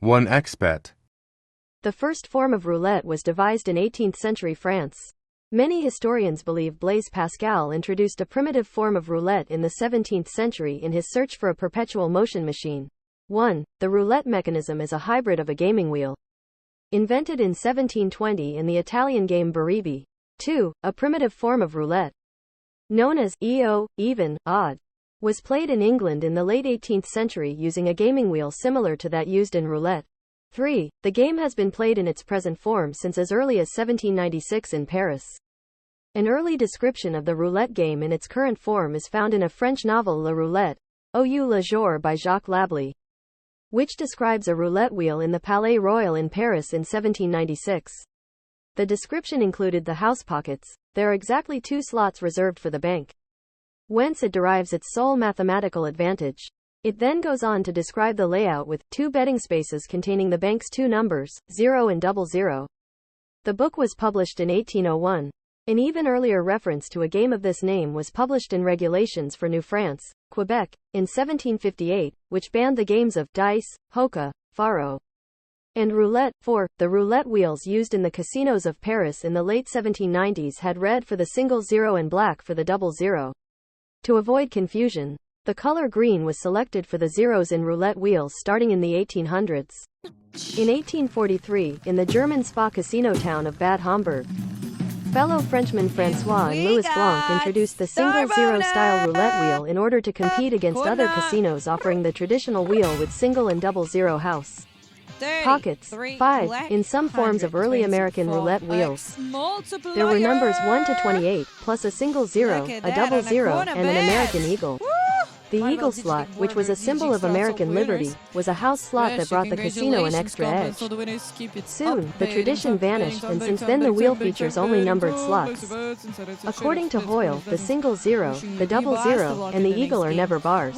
1xbet. The first form of roulette was devised in 18th century France. Many historians believe Blaise Pascal introduced a primitive form of roulette in the 17th century in his search for a perpetual motion machine. 1. The roulette mechanism is a hybrid of a gaming wheel, invented in 1720 in the Italian game Baribi. 2. A primitive form of roulette, known as EO, even, odd, was played in England in the late 18th century using a gaming wheel similar to that used in roulette. 3. The game has been played in its present form since as early as 1796 in Paris. An early description of the roulette game in its current form is found in a French novel La Roulette, ou le Jour by Jacques Lablé, which describes a roulette wheel in the Palais Royal in Paris in 1796. The description included the house pockets. There are exactly 2 slots reserved for the bank, whence it derives its sole mathematical advantage. It then goes on to describe the layout with 2 betting spaces containing the bank's 2 numbers, 0 and 00. The book was published in 1801. An even earlier reference to a game of this name was published in Regulations for New France, Quebec, in 1758, which banned the games of dice, hoka, faro, and roulette. 4. The roulette wheels used in the casinos of Paris in the late 1790s had red for the single 0 and black for the double 0. To avoid confusion, the color green was selected for the zeros in roulette wheels starting in the 1800s. In 1843, in the German spa casino town of Bad Homburg, fellow Frenchmen François and Louis Blanc introduced the single zero-style roulette wheel in order to compete against other casinos offering the traditional wheel with single and double zero house pockets. 5. In some forms of early American roulette wheels, there were numbers 1 to 28, plus a single 0, a double 0, and an American eagle. The eagle slot, which was a symbol of American liberty, was a house slot that brought the casino an extra edge. Soon, the tradition vanished, and since then the wheel features only numbered slots. According to Hoyle, the single 0, the double 0, and the eagle are never bars.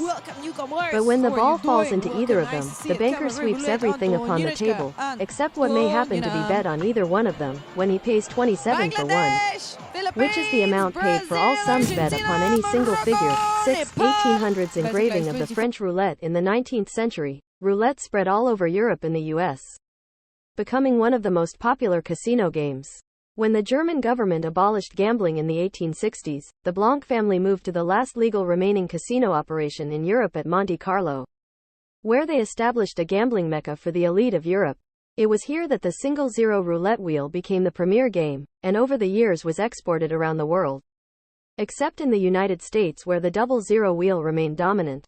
But when the ball falls into either of them, the banker sweeps everything upon the table, except what may happen to be bet on either one of them, when he pays 27 for 1, which is the amount paid for all sums bet upon any single figure. 6. 1800s engraving of the French roulette. In the 19th century, roulette spread all over Europe and the US, becoming one of the most popular casino games. When the German government abolished gambling in the 1860s, the Blanc family moved to the last legal remaining casino operation in Europe at Monte Carlo, where they established a gambling mecca for the elite of Europe. It was here that the single zero roulette wheel became the premier game, and over the years was exported around the world, except in the United States where the double zero wheel remained dominant.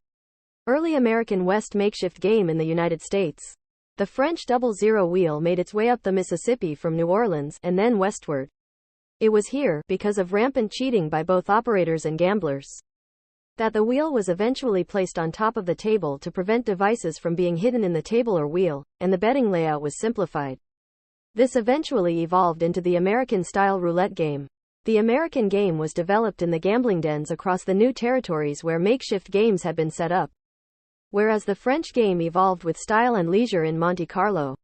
Early American West makeshift game in the United States. The French double zero wheel made its way up the Mississippi from New Orleans and then westward. It was here, because of rampant cheating by both operators and gamblers, that the wheel was eventually placed on top of the table to prevent devices from being hidden in the table or wheel, and the betting layout was simplified. This eventually evolved into the American-style roulette game. The American game was developed in the gambling dens across the new territories where makeshift games had been set up, whereas the French game evolved with style and leisure in Monte Carlo.